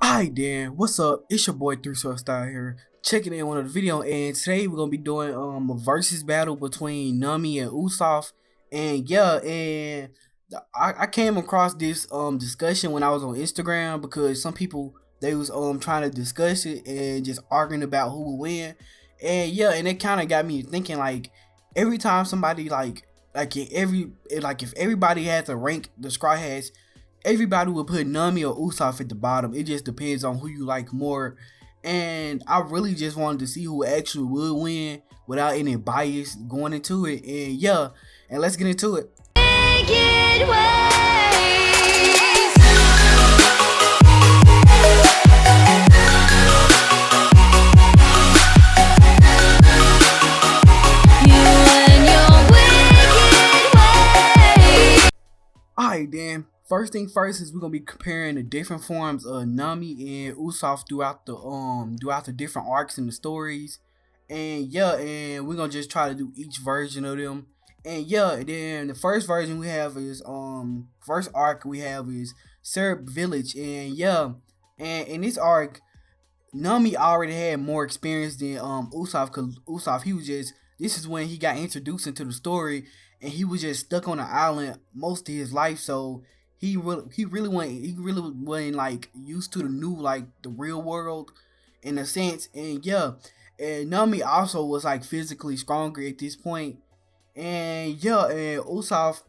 Hi Dan, what's up? It's your boy 3 Star here, checking in on the video, and today we're gonna be doing a versus battle between Nami and Usopp. And yeah, I came across this discussion when I was on Instagram because some people they was trying to discuss it and just arguing about who will win. And yeah, and it kinda got me thinking like every time somebody if everybody had to rank the Straw Hats, everybody would put Nami or Usopp at the bottom. It just depends on who you like more. And I really just wanted to see who actually would win without any bias going into it. And yeah, and let's get into it. Alright then, first thing first is we're gonna be comparing the different forms of Nami and Usopp throughout the different arcs in the stories. And yeah, and we're gonna just try to do each version of them. And yeah, and then the first version we have is first arc we have is Syrup Village. And yeah, and in this arc Nami already had more experience than Usopp, because Usopp, he was just, this is when he got introduced into the story, and he was just stuck on the island most of his life. So he really wasn't like used to the new, like the real world in a sense. And yeah, and Nami also was like physically stronger at this point. And yeah, and Usopp,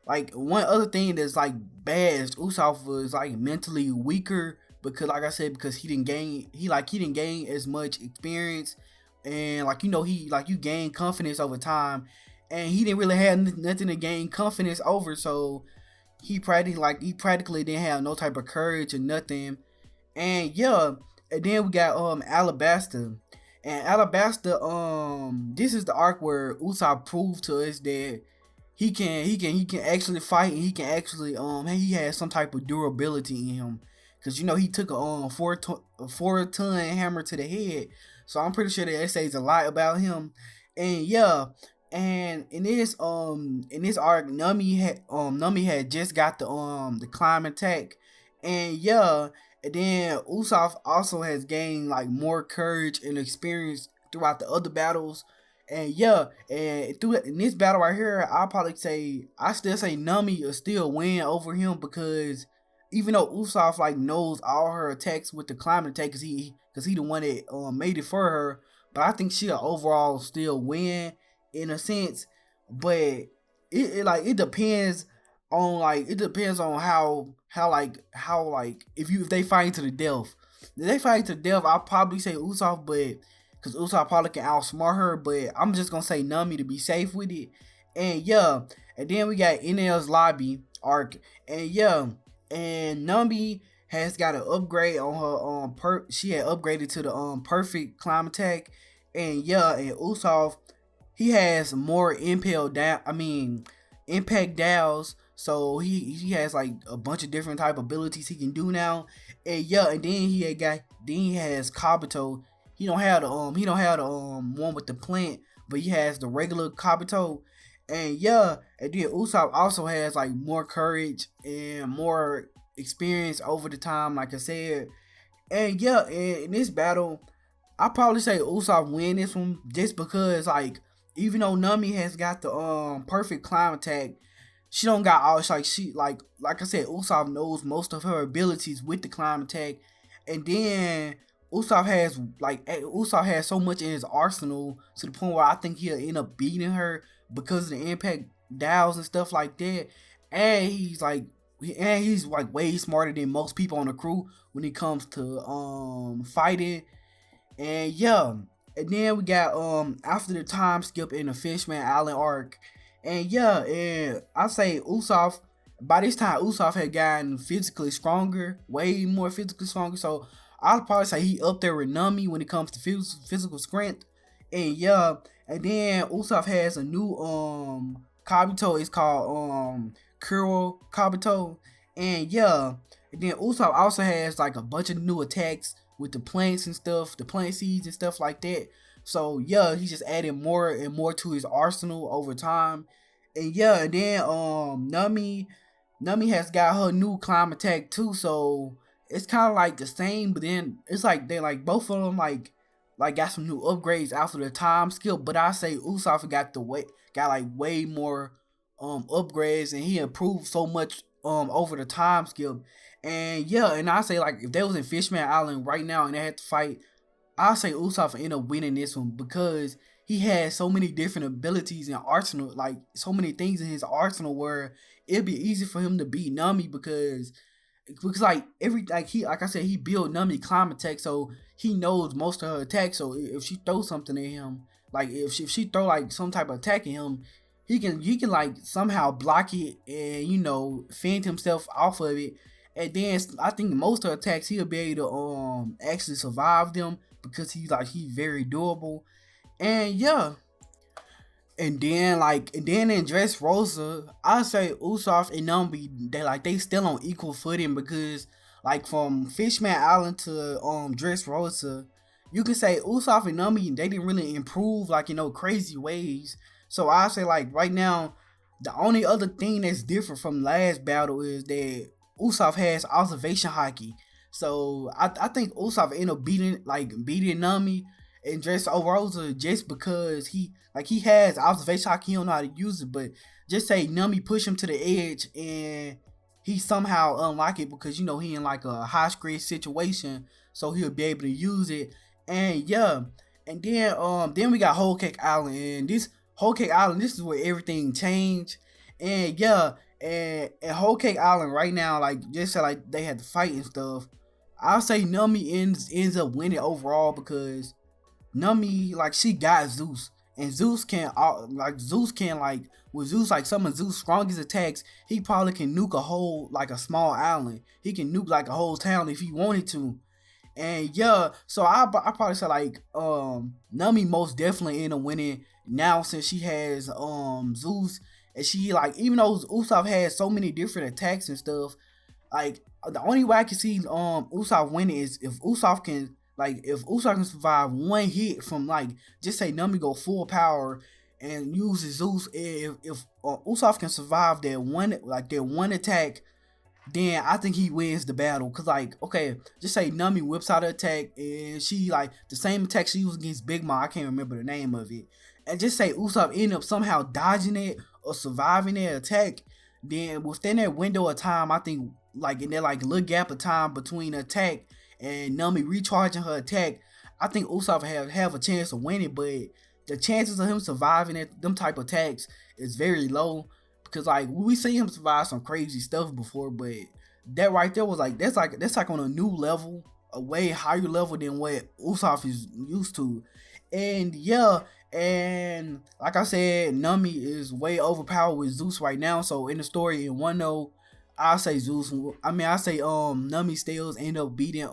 like one other thing that's like bad is Usopp was like mentally weaker because, like I said, because he didn't gain as much experience. And like, you gain confidence over time, and he didn't really have nothing to gain confidence over. So he practically didn't have no type of courage or nothing. And yeah, and then we got Alabasta. And Alabasta, this is the arc where Usopp proved to us that he can actually fight, and he has some type of durability in him, because he took a 4 ton hammer to the head. So I'm pretty sure that says a lot about him. And yeah, and in this arc, Nami had just got the climb attack. And yeah, and then Usopp also has gained like more courage and experience throughout the other battles. And yeah, and in this battle right here, I still say Nami will still win over him, because even though Usopp like knows all her attacks with the climate attack, cause he the one that made it for her, but I think she'll overall still win in a sense. But it depends on how if they fight to the death. If they fight to the death, I'll probably say Usopp, but because Usopp probably can outsmart her. But I'm just gonna say Nami to be safe with it. And yeah, and then we got NL's lobby arc. And yeah, and Nami has got an upgrade on her she had upgraded to the perfect climb attack. And yeah, and Usopp, he has more impact dials. So he has like a bunch of different type of abilities he can do now. And yeah, and then he has Kabuto. He don't have the one with the plant, but he has the regular Kabuto. And yeah, and then Usopp also has like more courage and more experience over the time, like I said. And yeah, in this battle, I probably say Usopp win this one, just because like, even though Nami has got the perfect climb attack, she don't got all, like I said, Usopp knows most of her abilities with the climb attack. And then Usopp has so much in his arsenal, to the point where I think he'll end up beating her because of the impact dials and stuff like that. And he's like way smarter than most people on the crew when it comes to fighting. And yeah, and then we got after the time skip in the Fishman Island arc. And yeah, and I say Usopp, by this time Usopp had gotten physically stronger, way more physically stronger. So I'll probably say he up there with Nami when it comes to physical strength. And yeah, and then Usopp has a new Kabuto. It's called Kuro Kabuto. And yeah, and then Usopp also has like a bunch of new attacks with the plants and stuff, the plant seeds and stuff like that. So yeah, he just added more and more to his arsenal over time. And yeah, and then Nami has got her new climb attack too, so it's kind of like the same, but then it's like they like both of them like got some new upgrades after the time skill. But I say Usopp got like way more upgrades, and he improved so much over the time skill. And yeah, and I say like if they was in Fishman Island right now and they had to fight, I say Usopp end up winning this one because he has so many different abilities and arsenal, like so many things in his arsenal where it'd be easy for him to beat Nami because like every like I said, he built Nami climb attack, so he knows most of her attacks. So if she throws something at him, like if she throw like some type of attack at him, he can like somehow block it and fend himself off of it. And then I think most of her attacks he'll be able to actually survive them because he's very durable. And yeah, and then in Dressrosa, I say Usopp and Nami, they still on equal footing because like from Fishman Island to Dressrosa, you can say Usopp and Nami they didn't really improve like crazy ways. So I say like right now, the only other thing that's different from last battle is that Usopp has observation hockey. So I think Usopp ended up beating Nami and Dressrosa just because he has observation hockey. He don't know how to use it, but just say Nami push him to the edge and he somehow unlock it because he in like a high stress situation, so he'll be able to use it. And yeah, and then we got Whole Cake Island, and this Whole Cake Island, this is where everything changed. And yeah, and Whole Cake Island right now, like just say like they had to fight and stuff. I'll say Nami ends up winning overall because Nami like she got Zeus, and Zeus can with Zeus like some of Zeus' strongest attacks, he probably can nuke a small island. He can nuke like a whole town if he wanted to. And yeah, so I probably say like Nami most definitely end up winning now since she has Zeus, and she like even though Usopp has so many different attacks and stuff, like the only way I can see Usopp winning is if Usopp can survive one hit from like just say Nami go full power and uses Zeus. If Usopp can survive that one attack, then I think he wins the battle. Cause like okay, just say Nami whips out an attack and she like the same attack she used against Big Mom. I can't remember the name of it. And just say Usopp end up somehow dodging it or surviving that attack. Then within that window of time, I think like in that like little gap of time between attack and Nami recharging her attack, I think Usopp have a chance of winning. But the chances of him surviving them type of attacks is very low because like we see him survive some crazy stuff before, but that right there was like that's like on a new level, a way higher level than what Usopp is used to. And yeah, and like I said, Nami is way overpowered with Zeus right now. So in the story in One No, I say Zeus. I say Nami still end up beating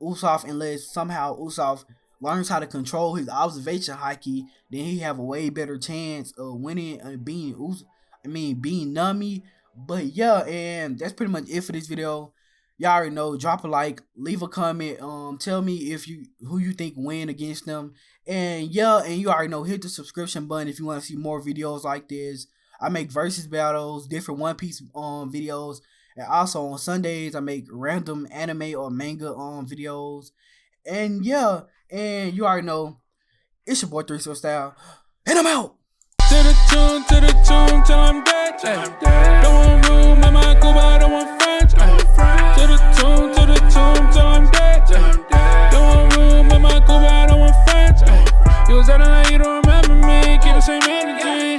Usopp unless somehow Usopp learns how to control his observation haki. Then he have a way better chance of winning and being Nami. But yeah, and that's pretty much it for this video. Y'all already know, drop a like, leave a comment, tell me who you think win against them. And yeah, and you already know, hit the subscription button if you want to see more videos like this. I make versus battles, different One Piece videos, and also on Sundays I make random anime or manga videos. And yeah, and you already know, it's your boy 3 Style, and I'm out. To the tune, till I'm dead. Don't want